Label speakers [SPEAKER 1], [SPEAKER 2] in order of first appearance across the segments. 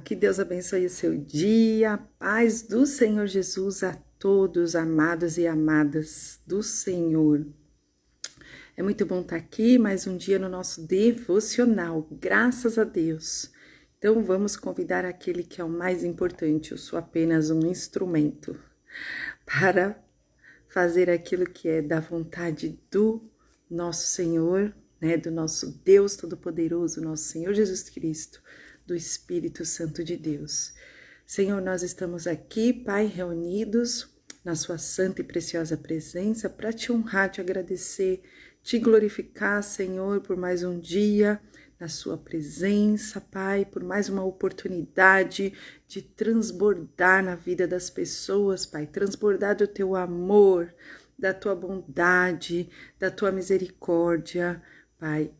[SPEAKER 1] Que Deus abençoe o seu dia, a paz do Senhor Jesus a todos, amados e amadas do Senhor. É muito bom estar aqui, mais um dia no nosso devocional, graças a Deus. Então vamos convidar aquele que é o mais importante, eu sou apenas um instrumento para fazer aquilo que é da vontade do nosso Senhor, né, do nosso Deus Todo-Poderoso, nosso Senhor Jesus Cristo, do Espírito Santo de Deus. Senhor, nós estamos aqui, Pai, reunidos na sua santa e preciosa presença para te honrar, te agradecer, te glorificar, Senhor, por mais um dia na sua presença, Pai, por mais uma oportunidade de transbordar na vida das pessoas, Pai, transbordar do teu amor, da tua bondade, da tua misericórdia, Pai.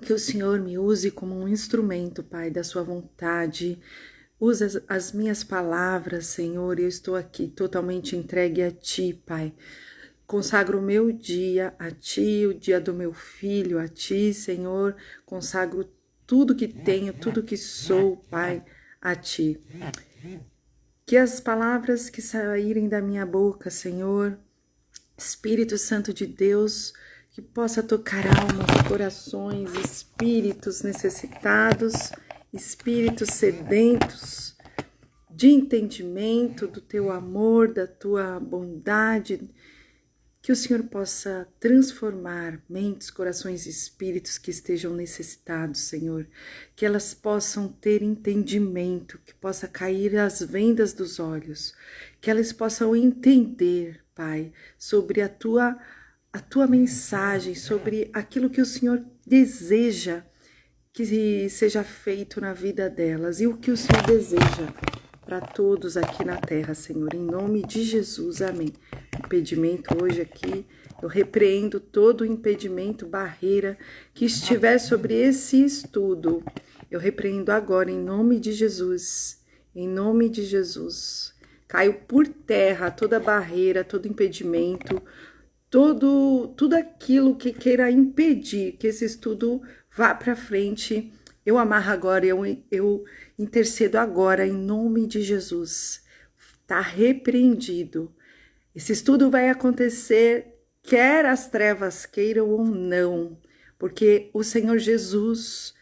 [SPEAKER 1] Que o Senhor me use como um instrumento, Pai, da sua vontade. Usa as minhas palavras, Senhor, eu estou aqui totalmente entregue a Ti, Pai. Consagro o meu dia a Ti, o dia do meu filho a Ti, Senhor. Consagro tudo que tenho, tudo que sou, Pai, a Ti. Que as palavras que saírem da minha boca, Senhor, Espírito Santo de Deus, que possa tocar almas, corações, espíritos necessitados, espíritos sedentos de entendimento do teu amor, da tua bondade, que o Senhor possa transformar mentes, corações e espíritos que estejam necessitados, Senhor, que elas possam ter entendimento, que possa cair as vendas dos olhos, que elas possam entender, Pai, sobre a tua mensagem, sobre aquilo que o Senhor deseja que seja feito na vida delas e o que o Senhor deseja para todos aqui na terra, Senhor, em nome de Jesus, amém. Impedimento hoje aqui, eu repreendo todo o impedimento, barreira que estiver sobre esse estudo, eu repreendo agora em nome de Jesus, em nome de Jesus. Caiu por terra toda barreira, todo impedimento, tudo aquilo que queira impedir que esse estudo vá para frente, eu amarro agora, eu intercedo agora em nome de Jesus. Está repreendido. Esse estudo vai acontecer, quer as trevas queiram ou não, porque o Senhor Jesus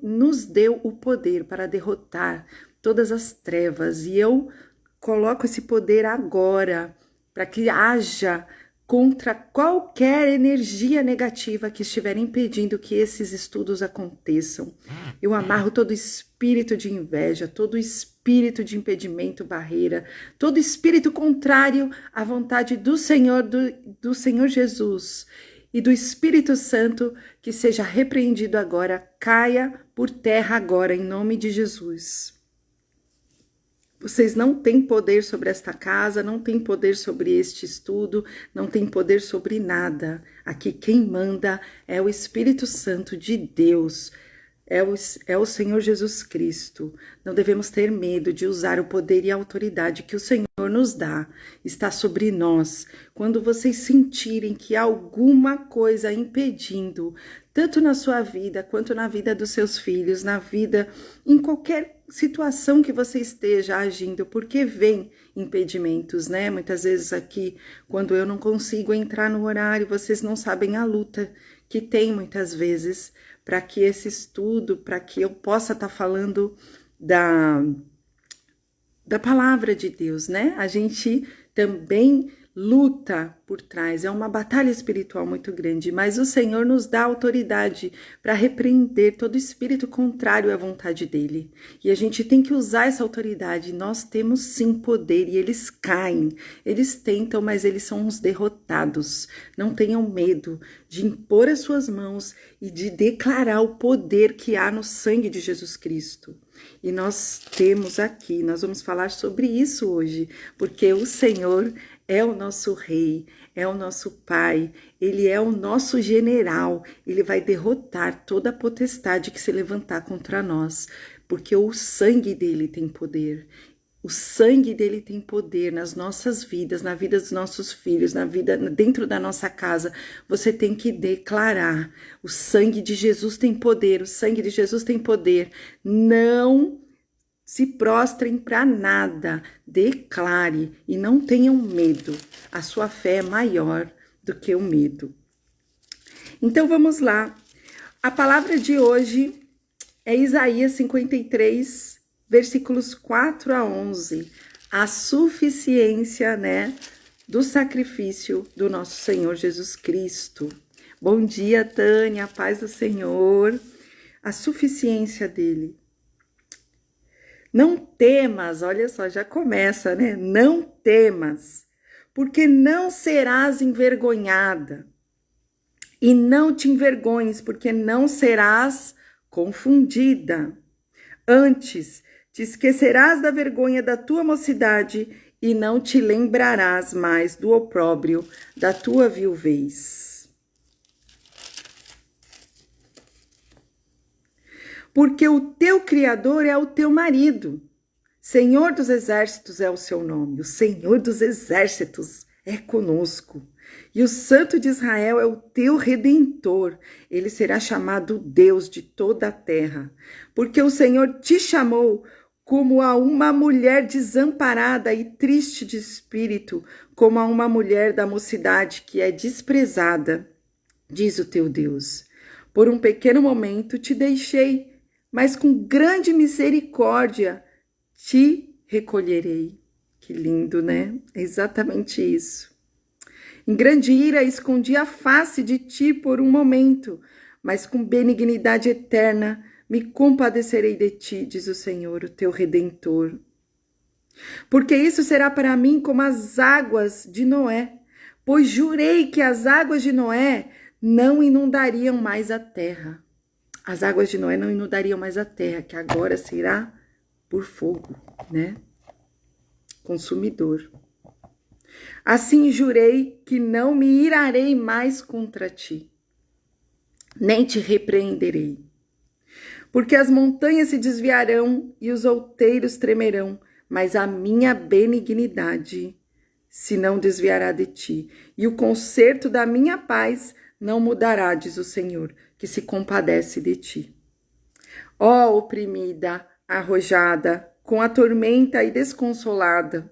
[SPEAKER 1] nos deu o poder para derrotar todas as trevas, e eu coloco esse poder agora para que haja contra qualquer energia negativa que estiver impedindo que esses estudos aconteçam. Eu amarro todo espírito de inveja, todo espírito de impedimento, barreira, todo espírito contrário à vontade do Senhor, do Senhor Jesus e do Espírito Santo, que seja repreendido agora, caia por terra agora, em nome de Jesus. Vocês não têm poder sobre esta casa, não têm poder sobre este estudo, não têm poder sobre nada. Aqui quem manda é o Espírito Santo de Deus, é o Senhor Jesus Cristo. Não devemos ter medo de usar o poder e a autoridade que o Senhor nos dá, está sobre nós. Quando vocês sentirem que há alguma coisa impedindo, tanto na sua vida, quanto na vida dos seus filhos, na vida, em qualquer situação que você esteja agindo, porque vem impedimentos, né? Muitas vezes aqui, quando eu não consigo entrar no horário, vocês não sabem a luta que tem muitas vezes para que esse estudo, para que eu possa estar falando da palavra de Deus, né? A gente também luta por trás, é uma batalha espiritual muito grande, mas o Senhor nos dá autoridade para repreender todo espírito contrário à vontade dele. E a gente tem que usar essa autoridade. Nós temos sim poder e eles caem, eles tentam, mas eles são uns derrotados. Não tenham medo de impor as suas mãos e de declarar o poder que há no sangue de Jesus Cristo. E nós temos aqui, nós vamos falar sobre isso hoje, porque o Senhor é o nosso rei, é o nosso pai, ele é o nosso general, ele vai derrotar toda a potestade que se levantar contra nós, porque o sangue dele tem poder. O sangue dele tem poder nas nossas vidas, na vida dos nossos filhos, na vida dentro da nossa casa. Você tem que declarar: o sangue de Jesus tem poder, o sangue de Jesus tem poder. Não se prostrem para nada. Declare e não tenham medo. A sua fé é maior do que o medo. Então vamos lá. A palavra de hoje é Isaías 53, versículos 4 a 11. A suficiência, do sacrifício do nosso Senhor Jesus Cristo. Bom dia, Tânia, paz do Senhor. A suficiência dele. Não temas, olha só, já começa, Não temas, porque não serás envergonhada. E não te envergonhes, porque não serás confundida. Antes, te esquecerás da vergonha da tua mocidade e não te lembrarás mais do opróbrio da tua viuvez. Porque o teu Criador é o teu marido. Senhor dos Exércitos é o seu nome. O Senhor dos Exércitos é conosco. E o Santo de Israel é o teu Redentor. Ele será chamado Deus de toda a terra. Porque o Senhor te chamou como a uma mulher desamparada e triste de espírito, como a uma mulher da mocidade que é desprezada, diz o teu Deus. Por um pequeno momento te deixei, mas com grande misericórdia te recolherei. Que lindo, É exatamente isso. Em grande ira escondi a face de ti por um momento, mas com benignidade eterna me compadecerei de ti, diz o Senhor, o teu Redentor. Porque isso será para mim como as águas de Noé, pois jurei que as águas de Noé não inundariam mais a terra. As águas de Noé não inundariam mais a terra, que agora será por fogo, Consumidor. Assim jurei que não me irarei mais contra ti, nem te repreenderei. Porque as montanhas se desviarão e os outeiros tremerão, mas a minha benignidade se não desviará de ti, e o conserto da minha paz não mudará, diz o Senhor, que se compadece de ti. Ó oprimida, arrojada, com a tormenta e desconsolada,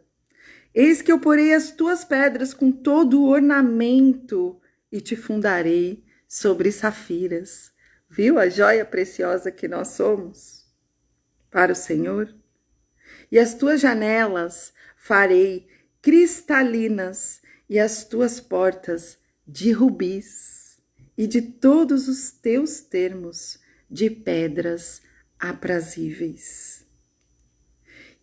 [SPEAKER 1] eis que eu porei as tuas pedras com todo o ornamento e te fundarei sobre safiras. Viu a joia preciosa que nós somos para o Senhor? E as tuas janelas farei cristalinas e as tuas portas de rubis e de todos os teus termos de pedras aprazíveis.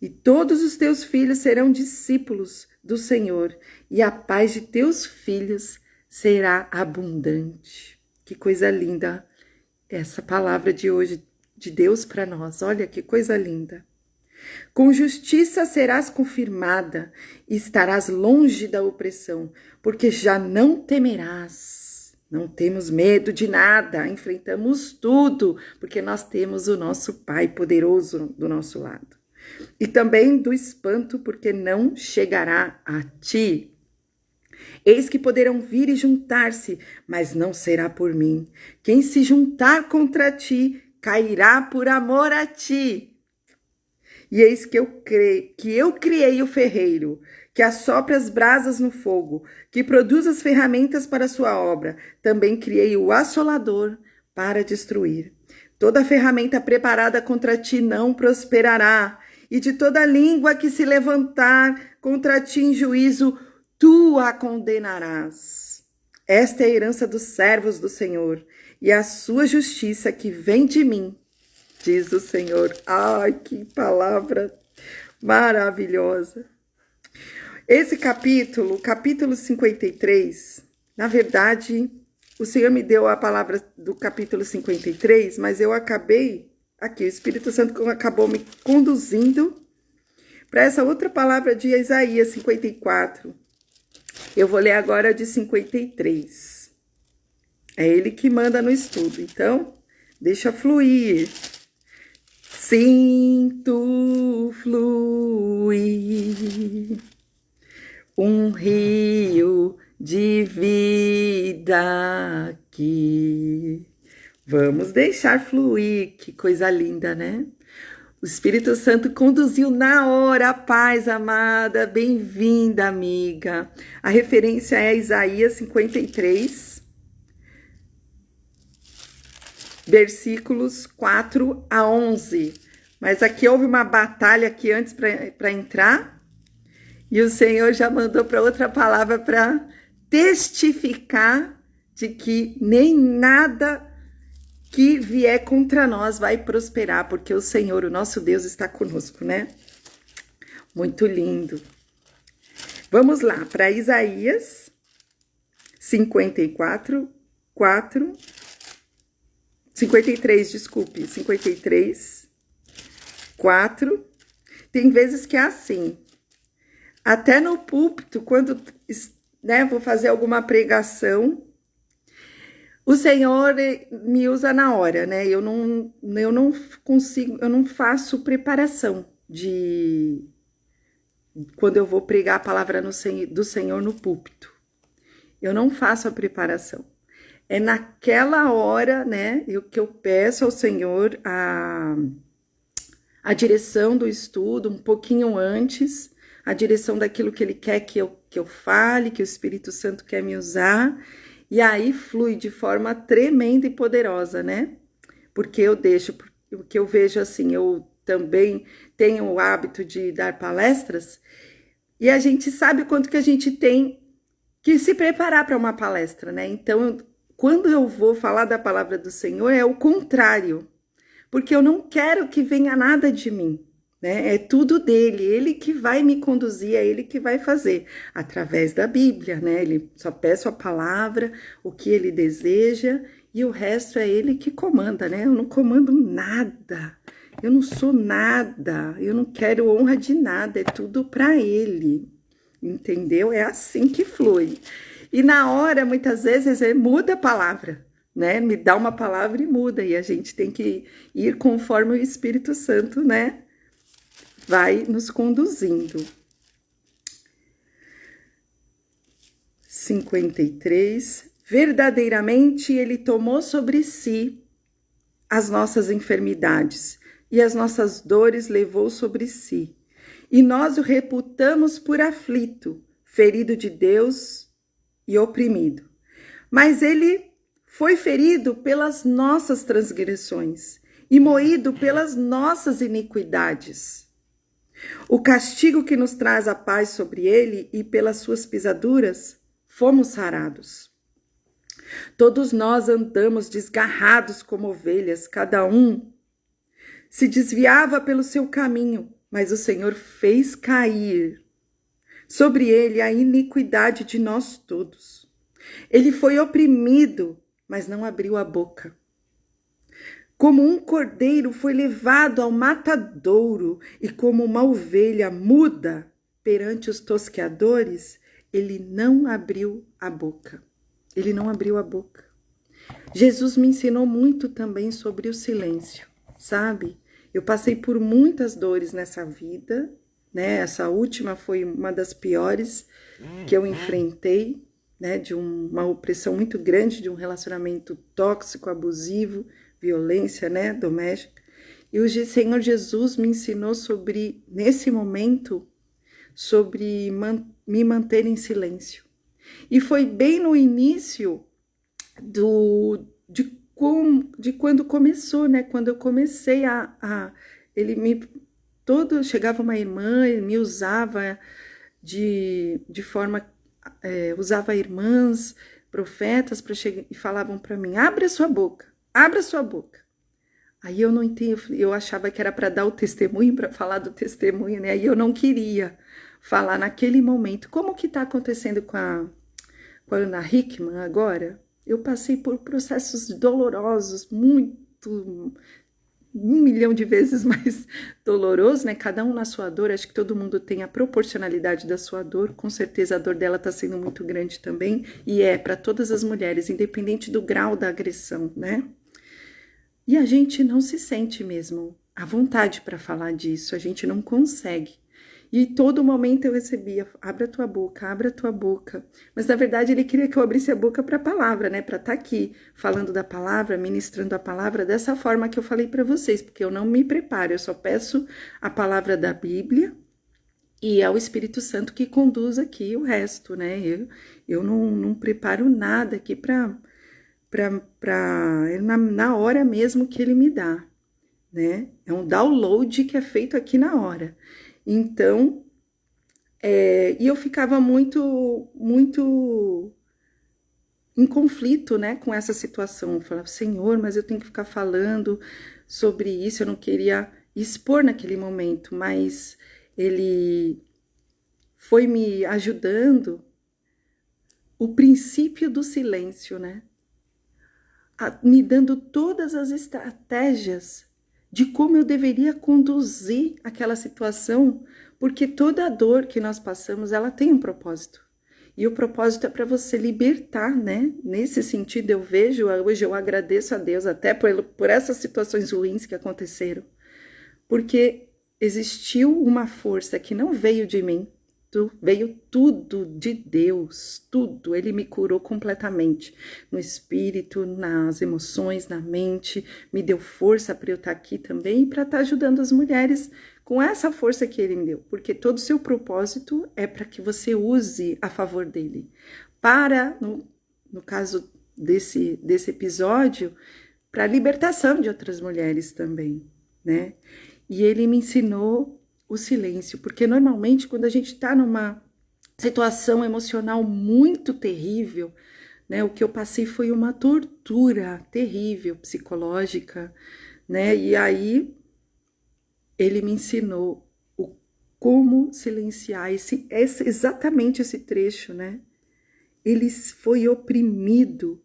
[SPEAKER 1] E todos os teus filhos serão discípulos do Senhor, e a paz de teus filhos será abundante. Que coisa linda essa palavra de hoje de Deus para nós. Olha que coisa linda. Com justiça serás confirmada e estarás longe da opressão, porque já não temerás. Não temos medo de nada, enfrentamos tudo, porque nós temos o nosso Pai poderoso do nosso lado. E também do espanto, porque não chegará a ti. Eis que poderão vir e juntar-se, mas não será por mim. Quem se juntar contra ti, cairá por amor a ti. E eis que eu criei o ferreiro, que assopra as brasas no fogo, que produz as ferramentas para a sua obra. Também criei o assolador para destruir. Toda ferramenta preparada contra ti não prosperará, e de toda língua que se levantar contra ti em juízo, tu a condenarás. Esta é a herança dos servos do Senhor, e a sua justiça que vem de mim, diz o Senhor. Ai, que palavra maravilhosa. Esse capítulo 53, na verdade, o Senhor me deu a palavra do capítulo 53, mas eu acabei, aqui, o Espírito Santo acabou me conduzindo para essa outra palavra de Isaías 54. Eu vou ler agora de 53. É ele que manda no estudo, então deixa fluir. Sinto fluir um rio de vida aqui. Vamos deixar fluir, que coisa linda, né? O Espírito Santo conduziu na hora, paz amada, bem-vinda, amiga. A referência é Isaías 53, versículos 4 a 11. Mas aqui houve uma batalha aqui antes para entrar, e o Senhor já mandou para outra palavra para testificar de que nem nada que vier contra nós vai prosperar, porque o Senhor, o nosso Deus, está conosco, né? Muito lindo. Vamos lá, para Isaías 53, 4. Tem vezes que é assim. Até no púlpito, quando vou fazer alguma pregação, o Senhor me usa na hora, né? Eu não consigo, eu não faço preparação de quando eu vou pregar a palavra do Senhor no púlpito. Eu não faço a preparação. É naquela hora, né, que eu peço ao Senhor a direção do estudo, um pouquinho antes, a direção daquilo que Ele quer que eu fale, que o Espírito Santo quer me usar. E aí flui de forma tremenda e poderosa, né? Porque porque eu vejo assim, eu também tenho o hábito de dar palestras, e a gente sabe o quanto que a gente tem que se preparar para uma palestra, né? Então, quando eu vou falar da palavra do Senhor, é o contrário, porque eu não quero que venha nada de mim, né? É tudo dele, ele que vai me conduzir, é ele que vai fazer, através da Bíblia, né? Ele só peço a palavra, o que ele deseja, e o resto é ele que comanda, né? Eu não comando nada, eu não sou nada, eu não quero honra de nada, é tudo para ele, entendeu? É assim que flui. E na hora, muitas vezes, muda a palavra, né? Me dá uma palavra e muda, e a gente tem que ir conforme o Espírito Santo, né? Vai nos conduzindo. 53. Verdadeiramente ele tomou sobre si as nossas enfermidades e as nossas dores levou sobre si. E nós o reputamos por aflito, ferido de Deus e oprimido. Mas ele foi ferido pelas nossas transgressões e moído pelas nossas iniquidades. O castigo que nos traz a paz sobre ele, e pelas suas pisaduras fomos sarados. Todos nós andamos desgarrados como ovelhas, cada um se desviava pelo seu caminho, mas o Senhor fez cair sobre ele a iniquidade de nós todos. Ele foi oprimido, mas não abriu a boca. Como um cordeiro foi levado ao matadouro, e como uma ovelha muda perante os tosqueadores, ele não abriu a boca. Ele não abriu a boca. Jesus me ensinou muito também sobre o silêncio, sabe? Eu passei por muitas dores nessa vida, né? Essa última foi uma das piores que eu enfrentei, né? De uma opressão muito grande, de um relacionamento tóxico, abusivo, violência, né, doméstica. E o Senhor Jesus me ensinou sobre, nesse momento, sobre me manter em silêncio. E foi bem no início de quando começou, né, quando eu comecei chegava uma irmã, ele me usava de forma, usava irmãs, profetas, e falavam para mim, abra sua boca. Abra sua boca. Aí eu não entendi, eu achava que era para dar o testemunho, para falar do testemunho, né? Aí eu não queria falar naquele momento. Como que está acontecendo com a Ana Hickman agora? Eu passei por processos dolorosos, muito, 1.000.000 de vezes mais doloroso, né? Cada um na sua dor, acho que todo mundo tem a proporcionalidade da sua dor, com certeza a dor dela está sendo muito grande também, e para todas as mulheres, independente do grau da agressão, né? E a gente não se sente mesmo à vontade para falar disso, a gente não consegue. E todo momento eu recebia, abra tua boca, abra tua boca. Mas na verdade ele queria que eu abrisse a boca para a palavra, né? Para estar aqui falando da palavra, ministrando a palavra dessa forma que eu falei para vocês, porque eu não me preparo, eu só peço a palavra da Bíblia e é o Espírito Santo que conduz aqui o resto, né? Eu não preparo nada aqui na hora mesmo que ele me dá, né? É um download que é feito aqui na hora. Então, e eu ficava muito em conflito, né, com essa situação. Eu falava, Senhor, mas eu tenho que ficar falando sobre isso, eu não queria expor naquele momento, mas ele foi me ajudando, o princípio do silêncio, né? Me dando todas as estratégias de como eu deveria conduzir aquela situação, porque toda dor que nós passamos, ela tem um propósito. E o propósito é para você libertar, né? Nesse sentido, eu vejo, hoje eu agradeço a Deus até por essas situações ruins que aconteceram, porque existiu uma força que não veio de mim, veio tudo de Deus, tudo. Ele me curou completamente, no espírito, nas emoções, na mente, me deu força para eu estar aqui também e para estar ajudando as mulheres com essa força que ele me deu, porque todo o seu propósito é para que você use a favor dele. No caso desse episódio, para a libertação de outras mulheres também, né? E ele me ensinou o silêncio, porque normalmente quando a gente está numa situação emocional muito terrível, né, o que eu passei foi uma tortura terrível, psicológica, né, e aí ele me ensinou como silenciar exatamente esse trecho, né, ele foi oprimido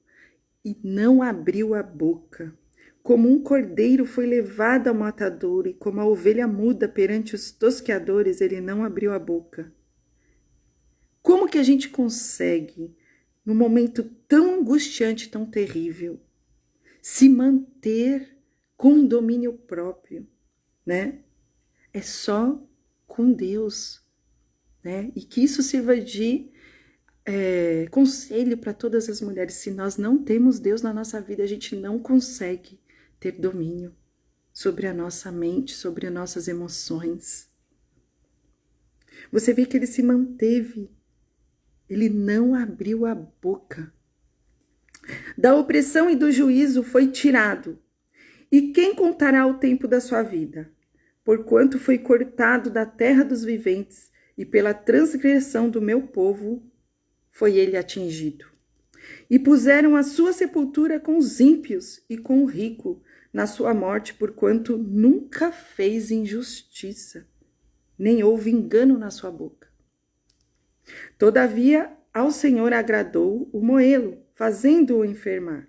[SPEAKER 1] e não abriu a boca. Como um cordeiro foi levado ao matadouro, e como a ovelha muda perante os tosqueadores, ele não abriu a boca. Como que a gente consegue, num momento tão angustiante, tão terrível, se manter com domínio próprio, né? É só com Deus, né? E que isso sirva de conselho para todas as mulheres. Se nós não temos Deus na nossa vida, a gente não consegue ter domínio sobre a nossa mente, sobre as nossas emoções. Você vê que ele se manteve, ele não abriu a boca. Da opressão e do juízo foi tirado. E quem contará o tempo da sua vida? Porquanto foi cortado da terra dos viventes, e pela transgressão do meu povo foi ele atingido. E puseram a sua sepultura com os ímpios e com o rico na sua morte, porquanto nunca fez injustiça, nem houve engano na sua boca. Todavia, ao Senhor agradou o moê-lo, fazendo-o enfermar.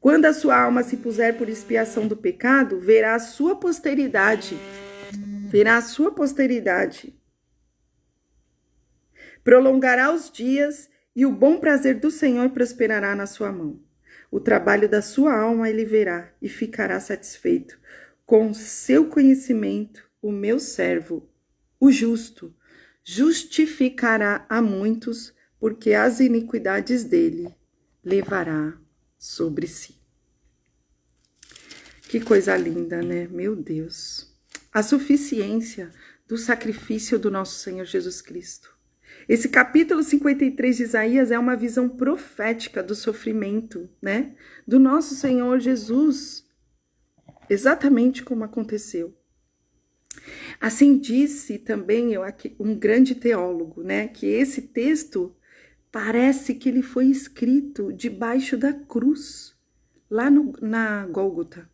[SPEAKER 1] Quando a sua alma se puser por expiação do pecado, verá a sua posteridade. Prolongará os dias e o bom prazer do Senhor prosperará na sua mão. O trabalho da sua alma ele verá e ficará satisfeito. Com seu conhecimento, o meu servo, o justo, justificará a muitos, porque as iniquidades dele levará sobre si. Que coisa linda, né? Meu Deus. A suficiência do sacrifício do nosso Senhor Jesus Cristo. Esse capítulo 53 de Isaías é uma visão profética do sofrimento, né? Do nosso Senhor Jesus. Exatamente como aconteceu. Assim disse também um grande teólogo, né? Que esse texto parece que ele foi escrito debaixo da cruz, lá na Gólgota.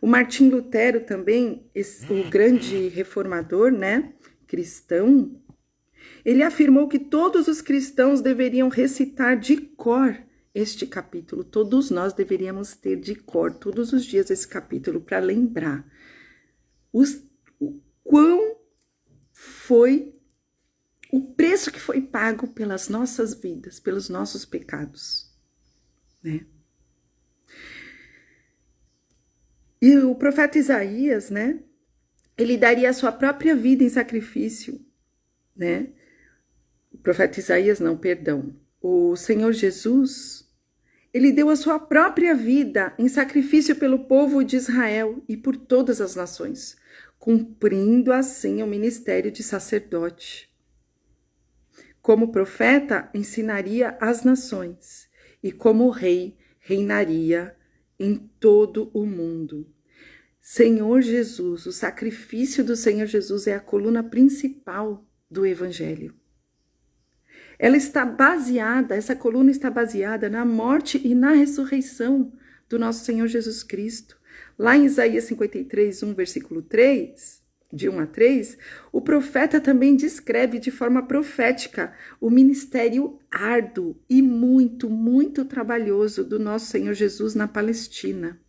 [SPEAKER 1] O Martim Lutero também, o grande reformador, né? Cristão, ele afirmou que todos os cristãos deveriam recitar de cor este capítulo. Todos nós deveríamos ter de cor todos os dias esse capítulo para lembrar o quão foi o preço que foi pago pelas nossas vidas, pelos nossos pecados, né? E o profeta Isaías, né? Ele daria a sua própria vida em sacrifício, né? O profeta Isaías, não, perdão. O Senhor Jesus, ele deu a sua própria vida em sacrifício pelo povo de Israel e por todas as nações, cumprindo assim o ministério de sacerdote. Como profeta, ensinaria as nações e como rei, reinaria em todo o mundo. Senhor Jesus, o sacrifício do Senhor Jesus é a coluna principal do Evangelho. Essa coluna está baseada na morte e na ressurreição do nosso Senhor Jesus Cristo. Lá em Isaías 53, 1, versículo 3, de 1 a 3, o profeta também descreve de forma profética o ministério árduo e muito, muito trabalhoso do nosso Senhor Jesus na Palestina.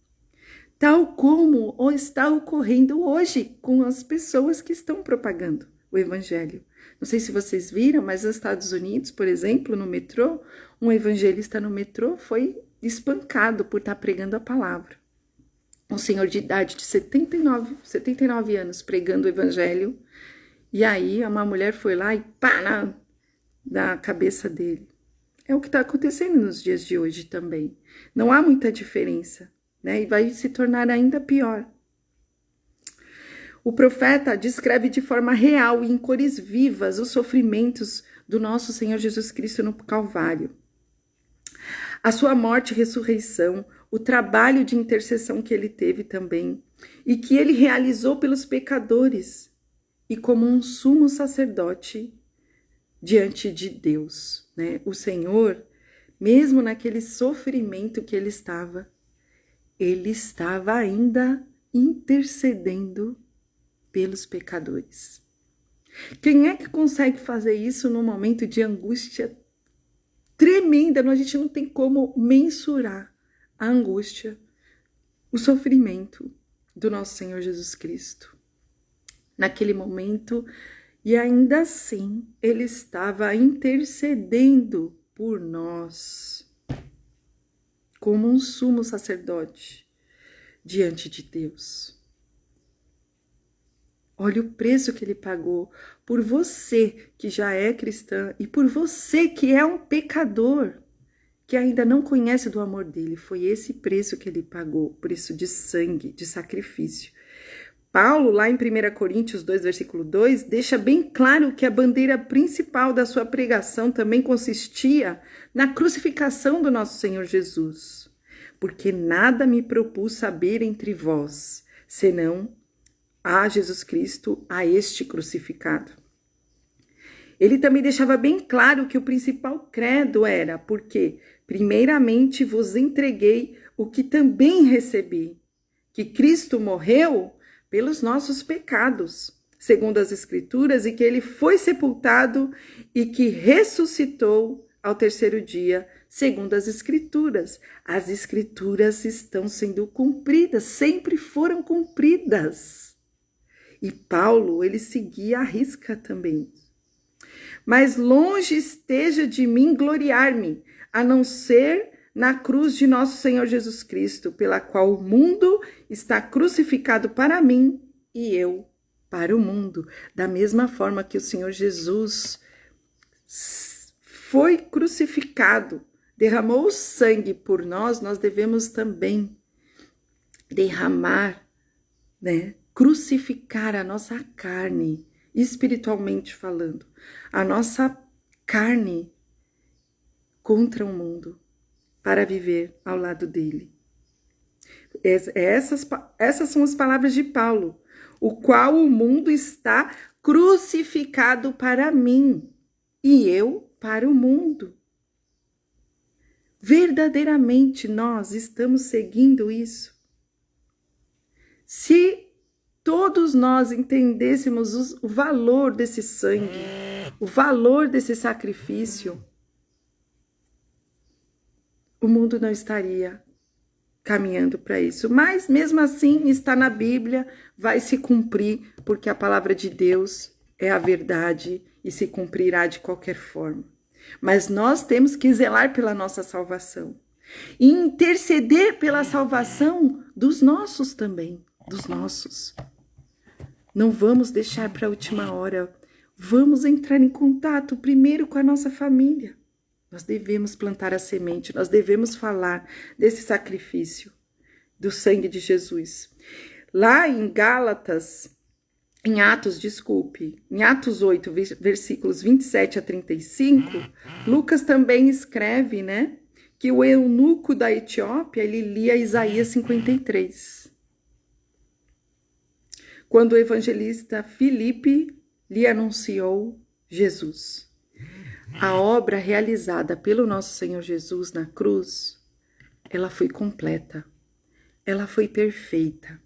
[SPEAKER 1] Tal como está ocorrendo hoje com as pessoas que estão propagando o Evangelho. Não sei se vocês viram, mas nos Estados Unidos, por exemplo, no metrô, um evangelista no metrô foi espancado por estar pregando a palavra. Um senhor de idade de 79 anos pregando o Evangelho, e aí uma mulher foi lá e pá na cabeça dele. É o que está acontecendo nos dias de hoje também. Não há muita diferença, né? E vai se tornar ainda pior. O profeta descreve de forma real e em cores vivas os sofrimentos do nosso Senhor Jesus Cristo no Calvário. A sua morte e ressurreição, o trabalho de intercessão que ele teve também, e que ele realizou pelos pecadores, e como um sumo sacerdote diante de Deus, né? O Senhor, mesmo naquele sofrimento que ele estava ainda intercedendo pelos pecadores. Quem é que consegue fazer isso num momento de angústia tremenda? A gente não tem como mensurar a angústia, o sofrimento do nosso Senhor Jesus Cristo. Naquele momento, e ainda assim, ele estava intercedendo por nós, como um sumo sacerdote diante de Deus. Olha o preço que ele pagou por você que já é cristã e por você que é um pecador, que ainda não conhece do amor dele. Foi esse preço que ele pagou, preço de sangue, de sacrifício. Paulo, lá em 1 Coríntios 2, versículo 2, deixa bem claro que a bandeira principal da sua pregação também consistia na crucificação do nosso Senhor Jesus. Porque nada me propus saber entre vós, senão a Jesus Cristo, a este crucificado. Ele também deixava bem claro que o principal credo era porque, primeiramente, vos entreguei o que também recebi, que Cristo morreu pelos nossos pecados, segundo as Escrituras, e que ele foi sepultado e que ressuscitou ao terceiro dia, segundo as Escrituras. As Escrituras estão sendo cumpridas, sempre foram cumpridas. E Paulo, ele seguia à risca também. Mas longe esteja de mim gloriar-me, a não ser na cruz de nosso Senhor Jesus Cristo, pela qual o mundo está crucificado para mim e eu para o mundo. Da mesma forma que o Senhor Jesus foi crucificado, derramou o sangue por nós, nós devemos também derramar, né? Crucificar a nossa carne, espiritualmente falando, a nossa carne contra o mundo, para viver ao lado dele. Essas são as palavras de Paulo, o qual o mundo está crucificado para mim e eu para o mundo. Verdadeiramente nós estamos seguindo isso? Se todos nós entendêssemos o valor desse sangue, o valor desse sacrifício, o mundo não estaria caminhando para isso. Mas mesmo assim está na Bíblia, vai se cumprir, porque a palavra de Deus é a verdade e se cumprirá de qualquer forma. Mas nós temos que zelar pela nossa salvação e interceder pela salvação dos nossos também, dos nossos. Não vamos deixar para a última hora. Vamos entrar em contato primeiro com a nossa família. Nós devemos plantar a semente, nós devemos falar desse sacrifício, do sangue de Jesus. Lá em em Atos 8, versículos 27 a 35, Lucas também escreve, né, que o eunuco da Etiópia, ele lia Isaías 53. Quando o evangelista Filipe lhe anunciou Jesus. A obra realizada pelo nosso Senhor Jesus na cruz, ela foi completa, ela foi perfeita.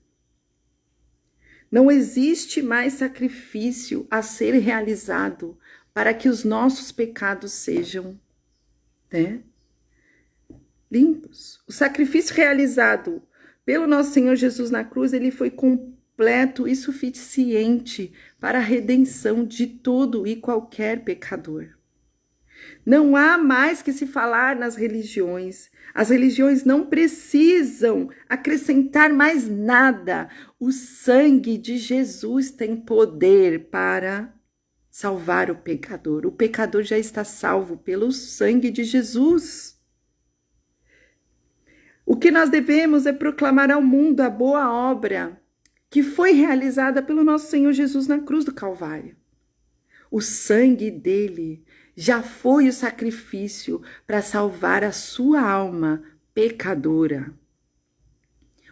[SPEAKER 1] Não existe mais sacrifício a ser realizado para que os nossos pecados sejam, né, limpos. O sacrifício realizado pelo nosso Senhor Jesus na cruz, ele foi completo e suficiente para a redenção de todo e qualquer pecador. Não há mais que se falar nas religiões. As religiões não precisam acrescentar mais nada. O sangue de Jesus tem poder para salvar o pecador. O pecador já está salvo pelo sangue de Jesus. O que nós devemos é proclamar ao mundo a boa obra que foi realizada pelo nosso Senhor Jesus na cruz do Calvário. O sangue dele já foi o sacrifício para salvar a sua alma pecadora.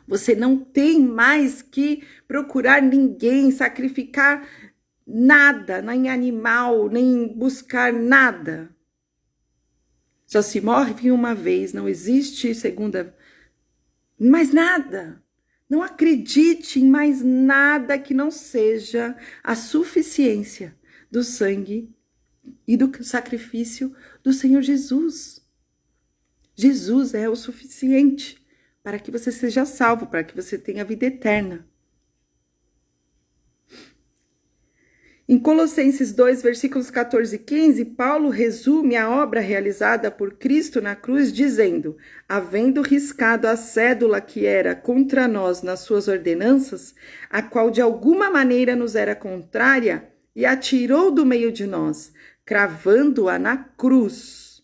[SPEAKER 1] Você não tem mais que procurar ninguém, sacrificar nada, nem animal, nem buscar nada. Só se morre uma vez, não existe segunda, mais nada. Não acredite em mais nada que não seja a suficiência do sangue e do sacrifício do Senhor Jesus. Jesus é o suficiente para que você seja salvo, para que você tenha vida eterna. Em Colossenses 2, versículos 14 e 15, Paulo resume a obra realizada por Cristo na cruz dizendo: havendo riscado a cédula que era contra nós nas suas ordenanças, a qual de alguma maneira nos era contrária, e a tirou do meio de nós, cravando-a na cruz.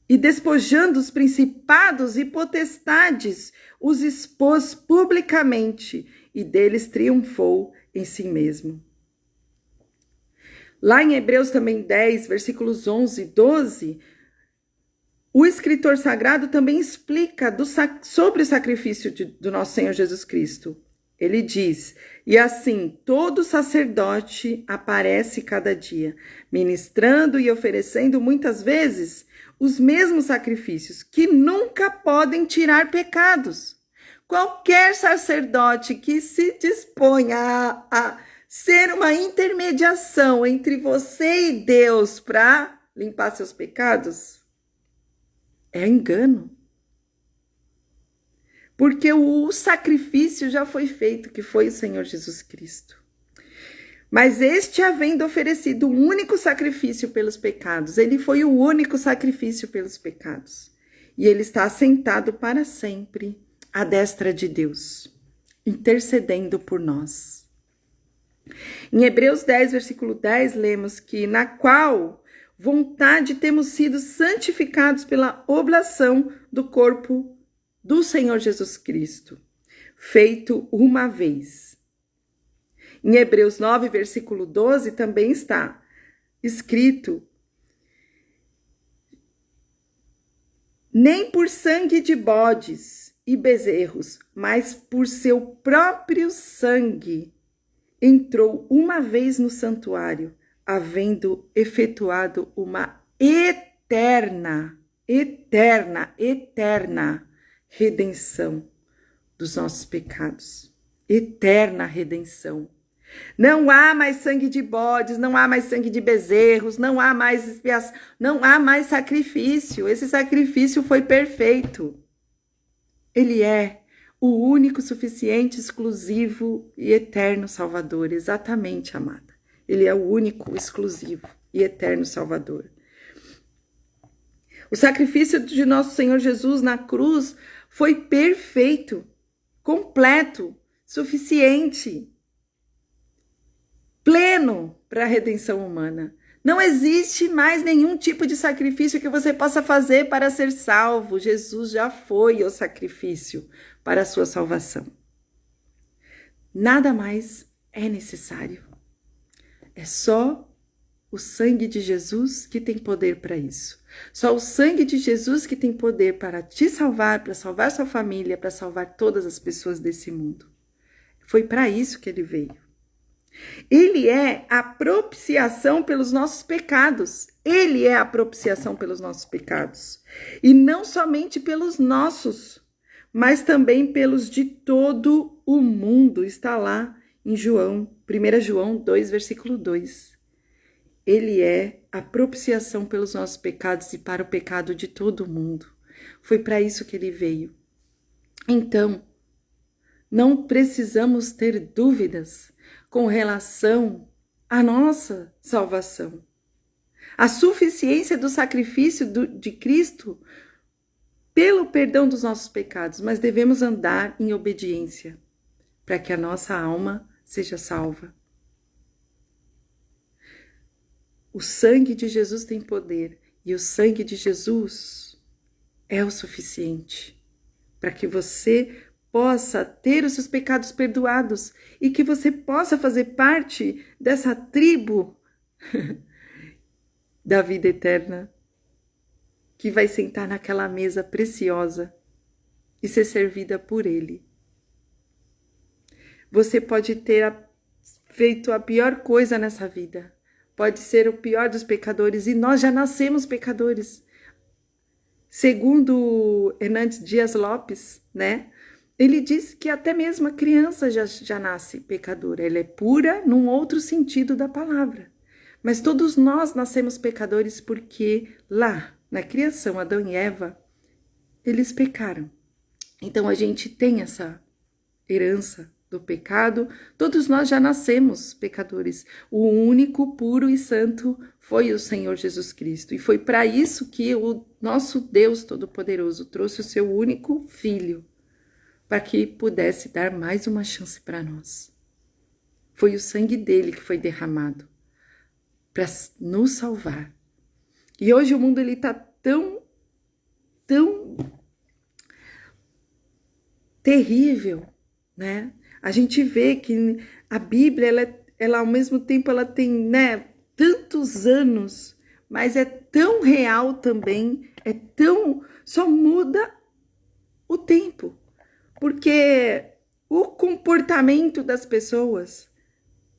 [SPEAKER 1] E despojando os principados e potestades, os expôs publicamente, e deles triunfou em si mesmo. Lá em Hebreus também 10, versículos 11 e 12, o escritor sagrado também explica sobre o sacrifício do nosso Senhor Jesus Cristo. Ele diz: e assim todo sacerdote aparece cada dia, ministrando e oferecendo muitas vezes os mesmos sacrifícios, que nunca podem tirar pecados. Qualquer sacerdote que se disponha a ser uma intermediação entre você e Deus para limpar seus pecados é engano. Porque o sacrifício já foi feito, que foi o Senhor Jesus Cristo. Mas este, havendo oferecido um único sacrifício pelos pecados, ele foi o único sacrifício pelos pecados. E ele está assentado para sempre à destra de Deus, intercedendo por nós. Em Hebreus 10, versículo 10, lemos que na qual vontade temos sido santificados pela oblação do corpo do Senhor Jesus Cristo, feito uma vez. Em Hebreus 9, versículo 12, também está escrito: nem por sangue de bodes e bezerros, mas por seu próprio sangue, entrou uma vez no santuário, havendo efetuado uma eterna redenção dos nossos pecados. Eterna redenção. Não há mais sangue de bodes, não há mais sangue de bezerros, não há mais expiação, não há mais sacrifício. Esse sacrifício foi perfeito. Ele é o único, suficiente, exclusivo e eterno Salvador. Exatamente, amada. Ele é o único, exclusivo e eterno Salvador. O sacrifício de nosso Senhor Jesus na cruz foi perfeito, completo, suficiente. pleno para a redenção humana. Não existe mais nenhum tipo de sacrifício que você possa fazer para ser salvo. Jesus já foi o sacrifício para a sua salvação. Nada mais é necessário. É só o sangue de Jesus que tem poder para isso. Só o sangue de Jesus que tem poder para te salvar, para salvar sua família, para salvar todas as pessoas desse mundo. Foi para isso que ele veio. Ele é a propiciação pelos nossos pecados. Ele é a propiciação pelos nossos pecados. E não somente pelos nossos, mas também pelos de todo o mundo. Está lá em 1 João 2, versículo 2. Ele é a propiciação pelos nossos pecados e para o pecado de todo o mundo. Foi para isso que ele veio. Então, não precisamos ter dúvidas com relação à nossa salvação. A suficiência do sacrifício de Cristo pelo perdão dos nossos pecados, mas devemos andar em obediência para que a nossa alma seja salva. O sangue de Jesus tem poder e o sangue de Jesus é o suficiente para que você possa ter os seus pecados perdoados e que você possa fazer parte dessa tribo da vida eterna que vai sentar naquela mesa preciosa e ser servida por Ele. Você pode ter feito a pior coisa nessa vida, pode ser o pior dos pecadores e nós já nascemos pecadores. Segundo Hernandes Dias Lopes, né? Ele diz que até mesmo a criança já nasce pecadora. Ela é pura num outro sentido da palavra. Mas todos nós nascemos pecadores porque lá, na criação, Adão e Eva, eles pecaram. Então a gente tem essa herança do pecado. Todos nós já nascemos pecadores. O único puro e santo foi o Senhor Jesus Cristo. E foi para isso que o nosso Deus Todo-Poderoso trouxe o seu único Filho, para que pudesse dar mais uma chance para nós. Foi o sangue dele que foi derramado para nos salvar. E hoje o mundo está tão terrível, né? A gente vê que a Bíblia, ela ao mesmo tempo, ela tem, né, tantos anos, mas é tão real também, só muda o tempo. Porque o comportamento das pessoas,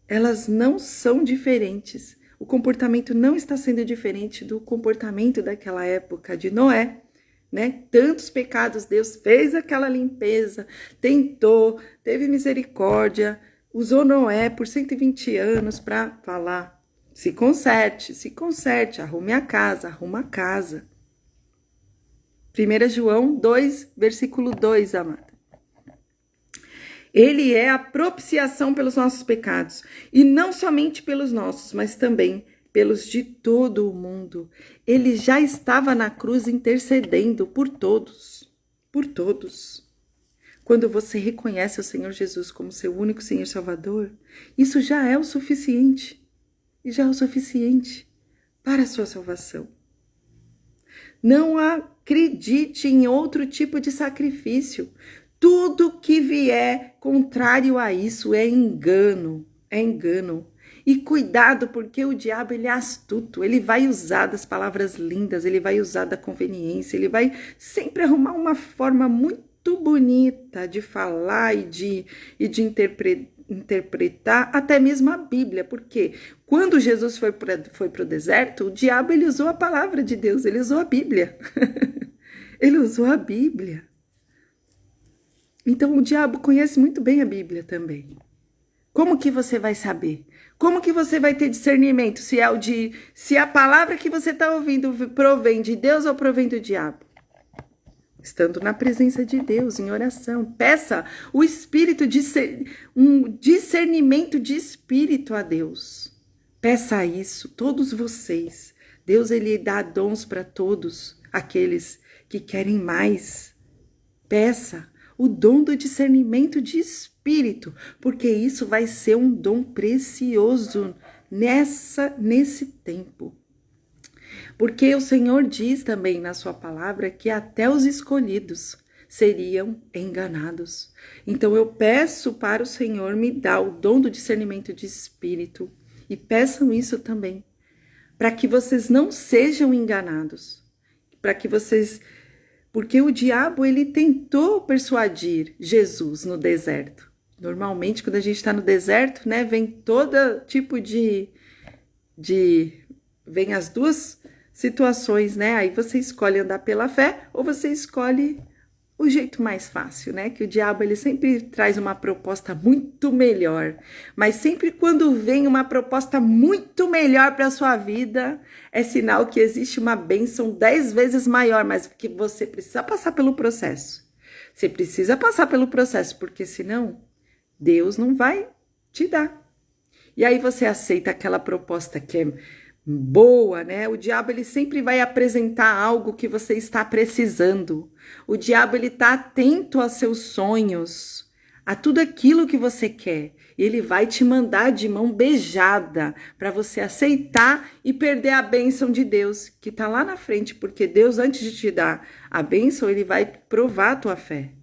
[SPEAKER 1] elas não são diferentes. O comportamento não está sendo diferente do comportamento daquela época de Noé, né? Tantos pecados, Deus fez aquela limpeza, tentou, teve misericórdia, usou Noé por 120 anos para falar: se conserte, arrume a casa, arruma a casa. 1 João 2, versículo 2, amada. Ele é a propiciação pelos nossos pecados, e não somente pelos nossos, mas também pelos de todo o mundo. Ele já estava na cruz intercedendo por todos, por todos. Quando você reconhece o Senhor Jesus como seu único Senhor Salvador, isso já é o suficiente, e já é o suficiente para a sua salvação. Não acredite em outro tipo de sacrifício. Tudo que vier contrário a isso é engano, é engano. E cuidado, porque o diabo, ele é astuto, ele vai usar das palavras lindas, ele vai usar da conveniência, ele vai sempre arrumar uma forma muito bonita de falar e de interpretar até mesmo a Bíblia, porque quando Jesus foi para o deserto, o diabo, ele usou a palavra de Deus, ele usou a Bíblia, ele usou a Bíblia. Então, o diabo conhece muito bem a Bíblia também. Como que você vai saber? Como que você vai ter discernimento se a palavra que você está ouvindo provém de Deus ou provém do diabo? Estando na presença de Deus, em oração. Peça o Espírito, um discernimento de Espírito a Deus. Peça isso, todos vocês. Deus, ele dá dons para todos aqueles que querem mais. Peça o dom do discernimento de Espírito espírito, porque isso vai ser um dom precioso nesse tempo. Porque o Senhor diz também na sua palavra que até os escolhidos seriam enganados. Então eu peço para o Senhor me dar o dom do discernimento de espírito, e peçam isso também, para que vocês não sejam enganados, para que vocês, porque o diabo ele tentou persuadir Jesus no deserto. Normalmente quando a gente está no deserto, né, vem todo tipo vem as duas situações, né? Aí você escolhe andar pela fé ou você escolhe o jeito mais fácil, né? Que o diabo ele sempre traz uma proposta muito melhor, mas sempre quando vem uma proposta muito melhor para a sua vida, é sinal que existe uma bênção 10 vezes maior, mas que você precisa passar pelo processo. Você precisa passar pelo processo, porque senão Deus não vai te dar. E aí você aceita aquela proposta que é boa, né? O diabo ele sempre vai apresentar algo que você está precisando. O diabo ele está atento aos seus sonhos, a tudo aquilo que você quer. E ele vai te mandar de mão beijada para você aceitar e perder a bênção de Deus que está lá na frente, porque Deus, antes de te dar a bênção, ele vai provar a tua fé.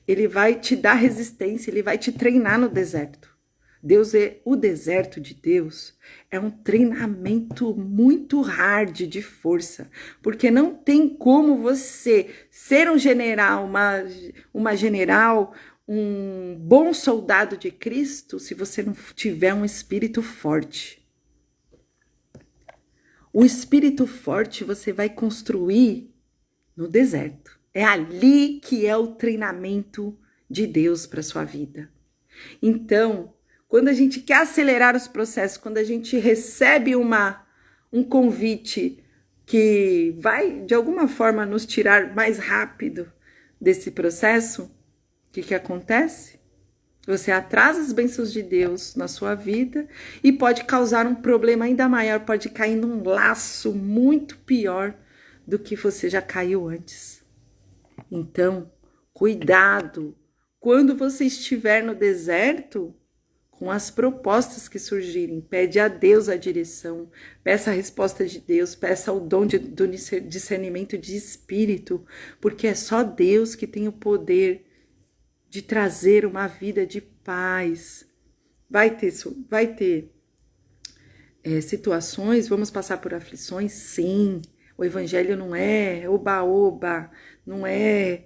[SPEAKER 1] Ele vai te dar resistência, ele vai te treinar no deserto. O deserto de Deus é um treinamento muito hard de força, porque não tem como você ser um general, uma general, um bom soldado de Cristo se você não tiver um espírito forte. O espírito forte você vai construir no deserto. É ali que é o treinamento de Deus para sua vida. Então, quando a gente quer acelerar os processos, quando a gente recebe um convite que vai, de alguma forma, nos tirar mais rápido desse processo, o que acontece? Você atrasa as bênçãos de Deus na sua vida e pode causar um problema ainda maior, pode cair num laço muito pior do que você já caiu antes. Então, cuidado! Quando você estiver no deserto, com as propostas que surgirem, pede a Deus a direção, peça a resposta de Deus, peça o dom do discernimento de espírito, porque é só Deus que tem o poder de trazer uma vida de paz. Vai ter situações, vamos passar por aflições, sim. O evangelho não é oba-oba, não é...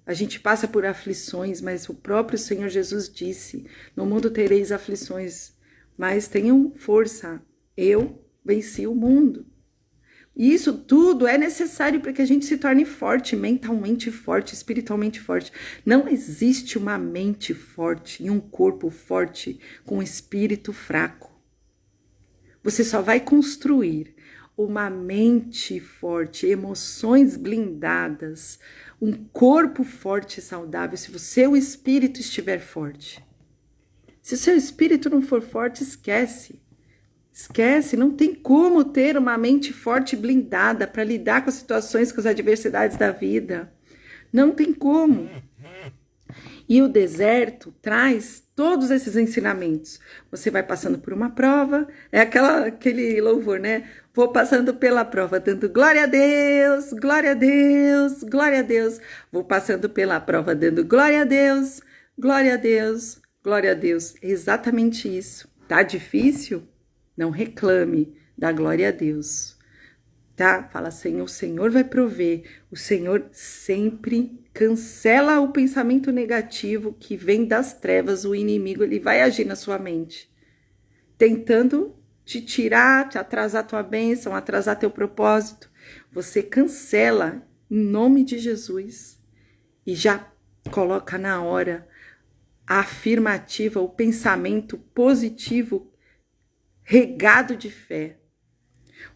[SPEAKER 1] A gente passa por aflições, mas o próprio Senhor Jesus disse, no mundo tereis aflições, mas tenham força, eu venci o mundo. E isso tudo é necessário para que a gente se torne forte, mentalmente forte, espiritualmente forte. Não existe uma mente forte e um corpo forte com um espírito fraco. Você só vai construir uma mente forte, emoções blindadas, um corpo forte e saudável se o seu espírito estiver forte. Se o seu espírito não for forte, esquece. Esquece, não tem como ter uma mente forte e blindada para lidar com as situações, com as adversidades da vida. Não tem como. E o deserto traz todos esses ensinamentos. Você vai passando por uma prova, é aquele louvor, né? Vou passando pela prova, dando glória a Deus, glória a Deus, glória a Deus. Vou passando pela prova, dando glória a Deus, glória a Deus, glória a Deus. É exatamente isso. Tá difícil? Não reclame, dá glória a Deus. Tá? Fala assim, o Senhor vai prover. O Senhor sempre cancela o pensamento negativo que vem das trevas. O inimigo, ele vai agir na sua mente, tentando te tirar, te atrasar tua bênção, atrasar teu propósito. Você cancela em nome de Jesus e já coloca na hora a afirmativa, o pensamento positivo regado de fé.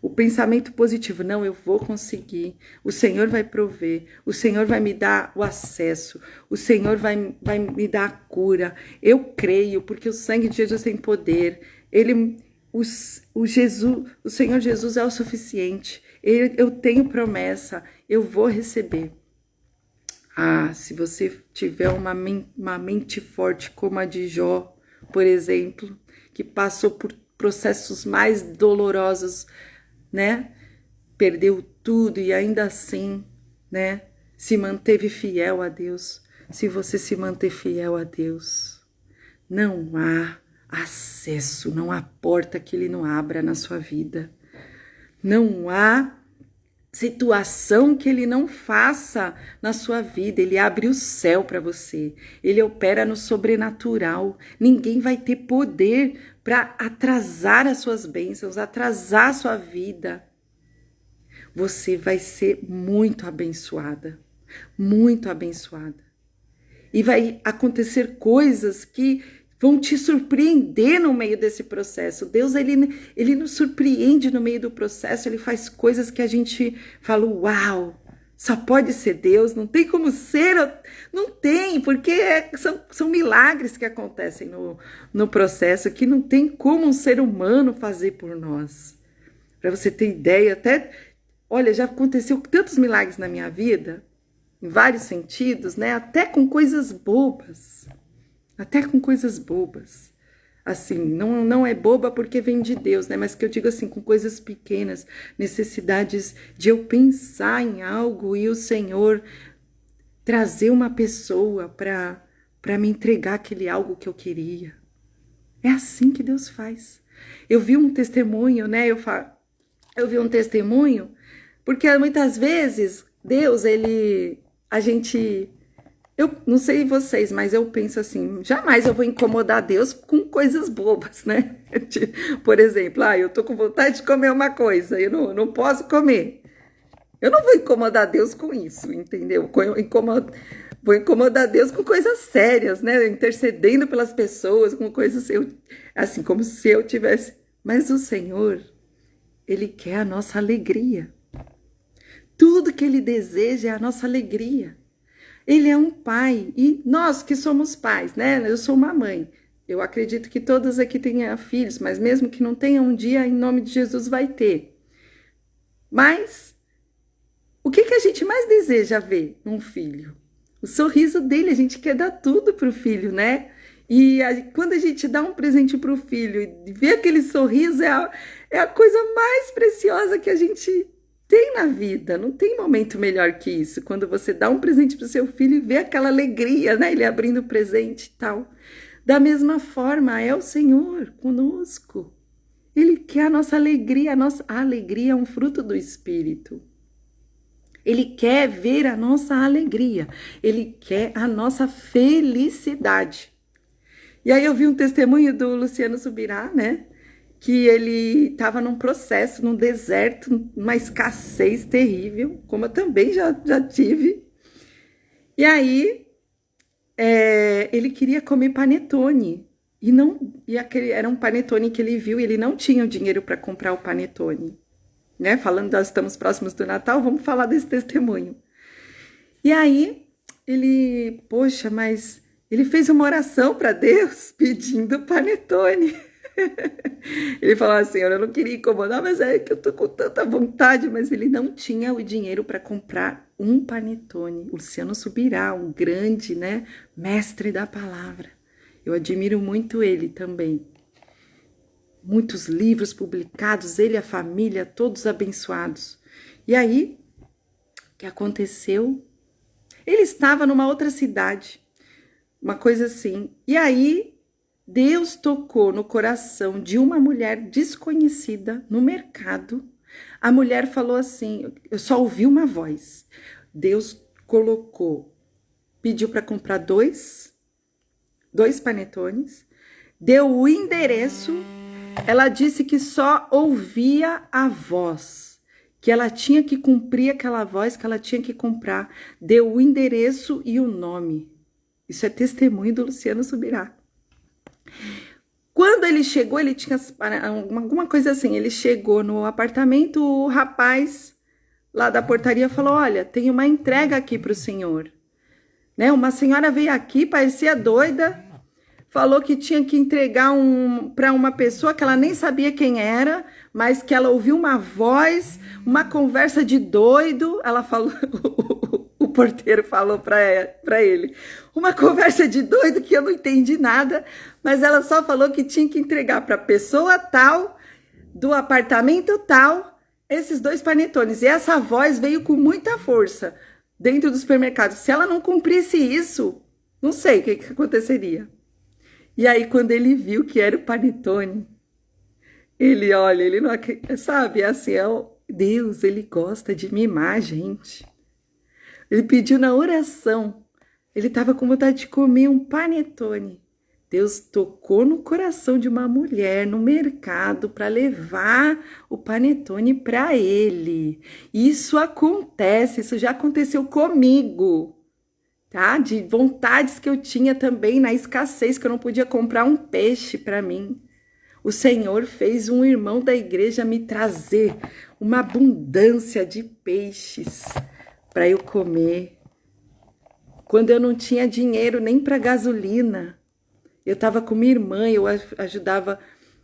[SPEAKER 1] O pensamento positivo, não, eu vou conseguir, o Senhor vai prover, o Senhor vai me dar o acesso, o Senhor vai me dar a cura, eu creio, porque o sangue de Jesus tem poder, o Senhor Jesus é o suficiente, eu tenho promessa, eu vou receber. Se você tiver uma mente forte como a de Jó, por exemplo, que passou por processos mais dolorosos, né? Perdeu tudo e ainda assim, né? Se manteve fiel a Deus. Se você se manter fiel a Deus, não há acesso, não há porta que Ele não abra na sua vida. Não há situação que Ele não faça na sua vida. Ele abre o céu para você. Ele opera no sobrenatural. Ninguém vai ter poder para atrasar as suas bênçãos, atrasar a sua vida. Você vai ser muito abençoada. Muito abençoada. E vai acontecer coisas que vão te surpreender no meio desse processo. Deus, ele nos surpreende no meio do processo, ele faz coisas que a gente fala, uau, só pode ser Deus, não tem como ser, não tem, porque são milagres que acontecem no processo, que não tem como um ser humano fazer por nós. Para você ter ideia, até, olha, já aconteceu tantos milagres na minha vida, em vários sentidos, né? Até com coisas bobas. Até com coisas bobas. Assim, não é boba porque vem de Deus, né? Mas que eu digo assim, com coisas pequenas, necessidades de eu pensar em algo e o Senhor trazer uma pessoa para me entregar aquele algo que eu queria. É assim que Deus faz. Eu vi um testemunho, né? Eu vi um testemunho, porque muitas vezes Deus, eu não sei vocês, mas eu penso assim, jamais eu vou incomodar Deus com coisas bobas, né? Por exemplo, eu tô com vontade de comer uma coisa, eu não posso comer. Eu não vou incomodar Deus com isso, entendeu? Vou incomodar Deus com coisas sérias, né? Intercedendo pelas pessoas, com coisas assim, como se eu tivesse... Mas o Senhor, Ele quer a nossa alegria. Tudo que Ele deseja é a nossa alegria. Ele é um pai, e nós que somos pais, né? Eu sou uma mãe. Eu acredito que todas aqui tenham filhos, mas mesmo que não tenham, um dia, em nome de Jesus, vai ter. Mas, o que a gente mais deseja ver num filho? O sorriso dele, a gente quer dar tudo pro filho, né? E quando a gente dá um presente pro filho e vê aquele sorriso, é a coisa mais preciosa que a gente tem na vida. Não tem momento melhor que isso, quando você dá um presente para o seu filho e vê aquela alegria, né? Ele abrindo o presente e tal. Da mesma forma, é o Senhor conosco. Ele quer a nossa alegria. A alegria é um fruto do Espírito. Ele quer ver a nossa alegria. Ele quer a nossa felicidade. E aí eu vi um testemunho do Luciano Subirá, né? Que ele estava num processo, num deserto, numa escassez terrível, como eu também já tive. E aí, ele queria comer panetone. Era um panetone que ele viu, e ele não tinha o dinheiro para comprar o panetone. Né? Falando, nós estamos próximos do Natal, vamos falar desse testemunho. E aí, mas ele fez uma oração para Deus pedindo panetone. Ele falou assim, eu não queria incomodar, mas é que eu tô com tanta vontade, mas ele não tinha o dinheiro para comprar um panetone. O Luciano Subirá, um grande, né, mestre da palavra. Eu admiro muito ele também. Muitos livros publicados, ele e a família, todos abençoados. E aí, o que aconteceu? Ele estava numa outra cidade, uma coisa assim. E aí, Deus tocou no coração de uma mulher desconhecida no mercado. A mulher falou assim, eu só ouvi uma voz. Deus pediu para comprar dois panetones, deu o endereço. Ela disse que só ouvia a voz, que ela tinha que cumprir aquela voz, que ela tinha que comprar. Deu o endereço e o nome. Isso é testemunho do Luciano Subirá. Quando ele chegou, ele tinha alguma coisa assim, ele chegou no apartamento, o rapaz lá da portaria falou, olha, tem uma entrega aqui para o senhor. Né? Uma senhora veio aqui, parecia doida, falou que tinha que entregar para uma pessoa que ela nem sabia quem era, mas que ela ouviu uma voz, uma conversa de doido, ela falou, o porteiro falou para ele. Uma conversa de doido que eu não entendi nada, mas ela só falou que tinha que entregar para a pessoa tal, do apartamento tal, esses 2 panetones. E essa voz veio com muita força dentro do supermercado. Se ela não cumprisse isso, não sei o que aconteceria. E aí, quando ele viu que era o panetone, ele, olha, ele não... Sabe, assim, Deus, ele gosta de mimar a gente. Ele pediu na oração. Ele estava com vontade de comer um panetone. Deus tocou no coração de uma mulher no mercado para levar o panetone para ele. Isso acontece, isso já aconteceu comigo, tá? De vontades que eu tinha também na escassez, que eu não podia comprar um peixe para mim. O Senhor fez um irmão da igreja me trazer uma abundância de peixes para eu comer. Quando eu não tinha dinheiro nem para gasolina, eu estava com minha irmã, eu ajudava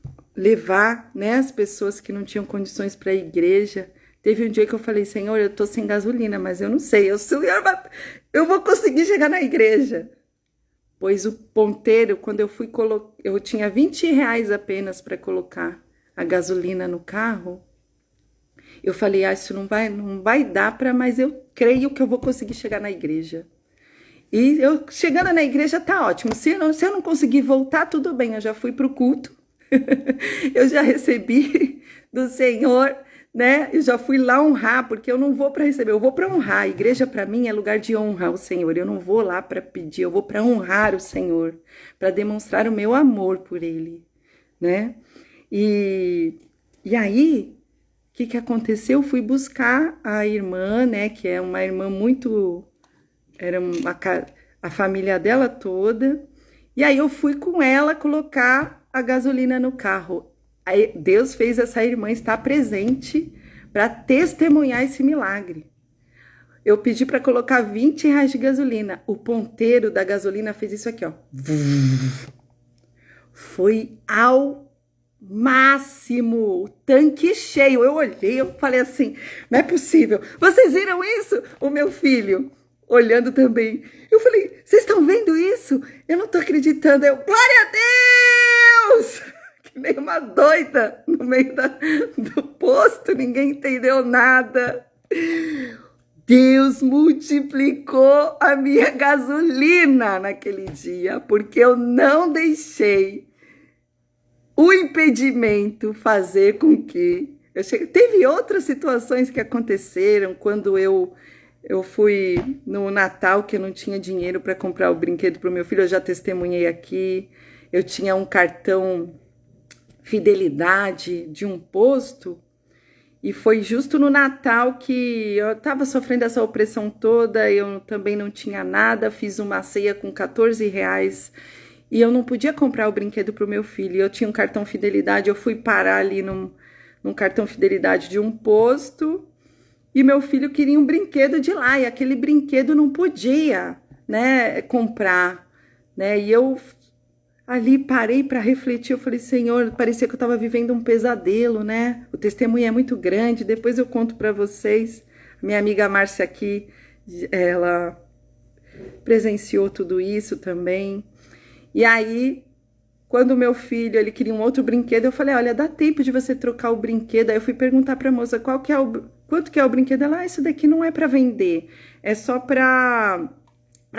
[SPEAKER 1] a levar, né, as pessoas que não tinham condições para a igreja. Teve um dia que eu falei, Senhor, eu estou sem gasolina, mas eu não sei, eu vou conseguir chegar na igreja. Pois o ponteiro, quando eu fui colocar, eu tinha 20 reais apenas para colocar a gasolina no carro. Eu falei, isso não vai dar para, mas eu creio que eu vou conseguir chegar na igreja. E eu chegando na igreja tá ótimo. Se eu não conseguir voltar, tudo bem, eu já fui para o culto. Eu já recebi do Senhor, né? Eu já fui lá honrar, porque eu não vou para receber, eu vou para honrar. A igreja para mim é lugar de honra ao Senhor. Eu não vou lá para pedir, eu vou para honrar o Senhor, para demonstrar o meu amor por Ele, né? E aí, o que aconteceu? Eu fui buscar a irmã, né? Que é uma irmã muito... Era a família dela toda. E aí eu fui com ela colocar a gasolina no carro. Aí Deus fez essa irmã estar presente para testemunhar esse milagre. Eu pedi para colocar 20 reais de gasolina. O ponteiro da gasolina fez isso aqui, ó. Foi ao máximo, o tanque cheio. Eu olhei, eu falei assim, não é possível. Vocês viram isso? O meu filho olhando também. Eu falei, vocês estão vendo isso? Eu não tô acreditando. Eu, glória a Deus! Que nem uma doida no meio do posto, ninguém entendeu nada. Deus multiplicou a minha gasolina naquele dia, porque eu não deixei o impedimento fazer com que... Teve outras situações que aconteceram quando eu fui no Natal, que eu não tinha dinheiro para comprar o brinquedo para o meu filho, eu já testemunhei aqui. Eu tinha um cartão fidelidade de um posto, e foi justo no Natal que eu estava sofrendo essa opressão toda, eu também não tinha nada, fiz uma ceia com 14 reais, e eu não podia comprar o brinquedo para o meu filho. Eu tinha um cartão fidelidade, eu fui parar ali num cartão fidelidade de um posto, e meu filho queria um brinquedo de lá, e aquele brinquedo não podia, né, comprar, né? E eu ali parei para refletir, eu falei, Senhor, parecia que eu estava vivendo um pesadelo, né? O testemunho é muito grande, depois eu conto para vocês. Minha amiga Márcia aqui, ela presenciou tudo isso também. E aí, quando o meu filho, ele queria um outro brinquedo, eu falei, olha, dá tempo de você trocar o brinquedo. Aí eu fui perguntar para a moça, quanto que é o brinquedo? Ela, isso daqui não é para vender, é só para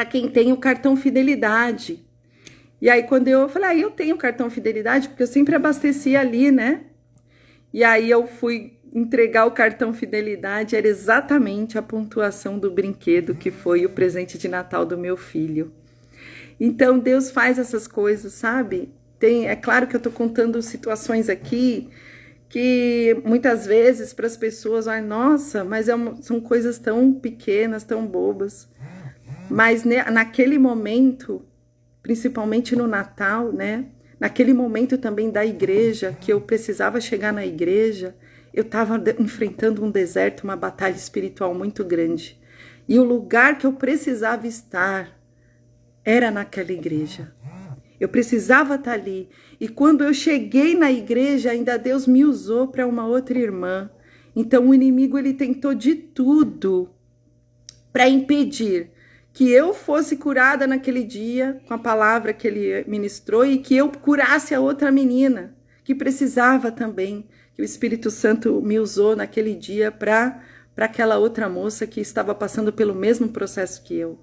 [SPEAKER 1] quem tem o cartão fidelidade. E aí quando eu falei, eu tenho cartão fidelidade, porque eu sempre abastecia ali, né? E aí eu fui entregar o cartão fidelidade, era exatamente a pontuação do brinquedo, que foi o presente de Natal do meu filho. Então Deus faz essas coisas, sabe? É claro que eu tô contando situações aqui que muitas vezes para as pessoas, nossa, mas são coisas tão pequenas, tão bobas. Mas naquele momento, principalmente no Natal, né? Naquele momento também da igreja, que eu precisava chegar na igreja, eu estava enfrentando um deserto, uma batalha espiritual muito grande. E o lugar que eu precisava estar era naquela igreja. Eu precisava estar ali. E quando eu cheguei na igreja, ainda Deus me usou para uma outra irmã. Então o inimigo, ele tentou de tudo para impedir que eu fosse curada naquele dia com a palavra que ele ministrou e que eu curasse a outra menina que precisava também, que o Espírito Santo me usou naquele dia para aquela outra moça que estava passando pelo mesmo processo que eu.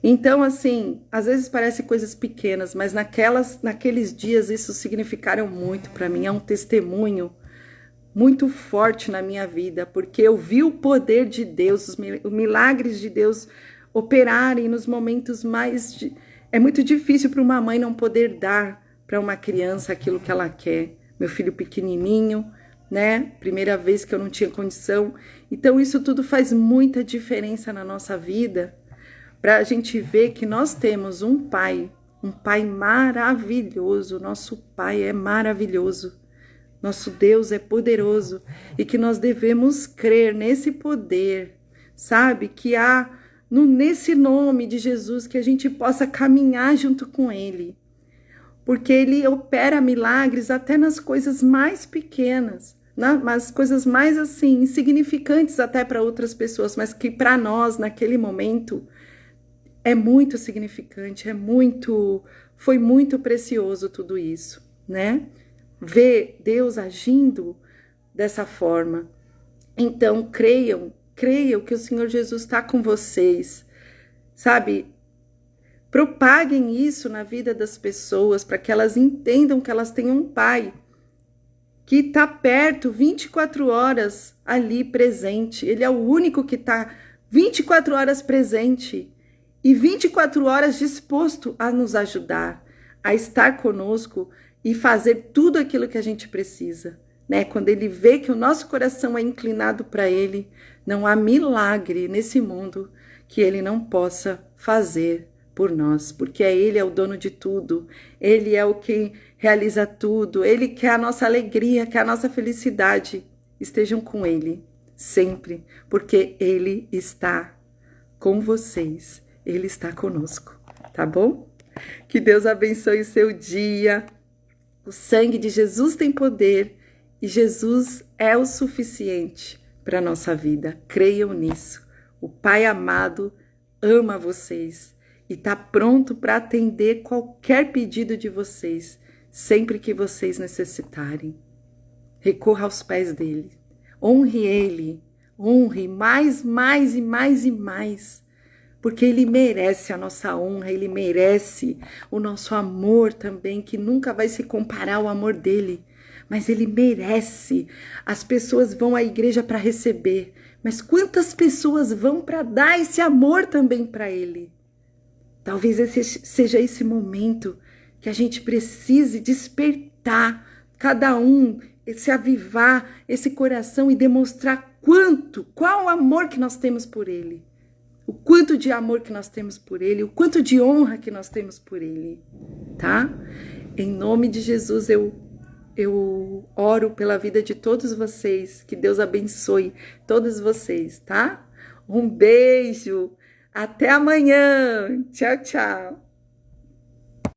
[SPEAKER 1] Então, assim, às vezes parecem coisas pequenas, mas naqueles dias isso significaram muito para mim. É um testemunho muito forte na minha vida, porque eu vi o poder de Deus, os milagres de Deus operarem nos momentos mais... É muito difícil para uma mãe não poder dar para uma criança aquilo que ela quer. Meu filho pequenininho, né? Primeira vez que eu não tinha condição. Então, isso tudo faz muita diferença na nossa vida, para a gente ver que nós temos um pai maravilhoso. Nosso pai é maravilhoso. Nosso Deus é poderoso e que nós devemos crer nesse poder, sabe? Que há nesse nome de Jesus que a gente possa caminhar junto com Ele, porque Ele opera milagres até nas coisas mais pequenas, nas coisas mais assim insignificantes até para outras pessoas, mas que para nós naquele momento é muito significante, foi muito precioso tudo isso, né? Ver Deus agindo dessa forma. Então, creiam que o Senhor Jesus está com vocês, sabe? Propaguem isso na vida das pessoas, para que elas entendam que elas têm um Pai que está perto, 24 horas ali presente. Ele é o único que está 24 horas presente e 24 horas disposto a nos ajudar, a estar conosco e fazer tudo aquilo que a gente precisa, né? Quando Ele vê que o nosso coração é inclinado para Ele, não há milagre nesse mundo que Ele não possa fazer por nós, porque Ele é o dono de tudo, Ele é o que realiza tudo, Ele quer a nossa alegria, quer a nossa felicidade. Estejam com Ele sempre, porque Ele está com vocês, Ele está conosco, tá bom? Que Deus abençoe o seu dia. O sangue de Jesus tem poder e Jesus é o suficiente para a nossa vida. Creiam nisso. O Pai amado ama vocês e está pronto para atender qualquer pedido de vocês, sempre que vocês necessitarem. Recorra aos pés dele. Honre ele. Honre mais e mais. Porque Ele merece a nossa honra, Ele merece o nosso amor também, que nunca vai se comparar ao amor dEle. Mas Ele merece. As pessoas vão à igreja para receber, mas quantas pessoas vão para dar esse amor também para Ele? Talvez seja esse momento que a gente precise despertar, cada um, se avivar esse coração e demonstrar qual o amor que nós temos por Ele. O quanto de amor que nós temos por Ele, o quanto de honra que nós temos por Ele, tá? Em nome de Jesus, eu oro pela vida de todos vocês, que Deus abençoe todos vocês, tá? Um beijo, até amanhã, tchau, tchau.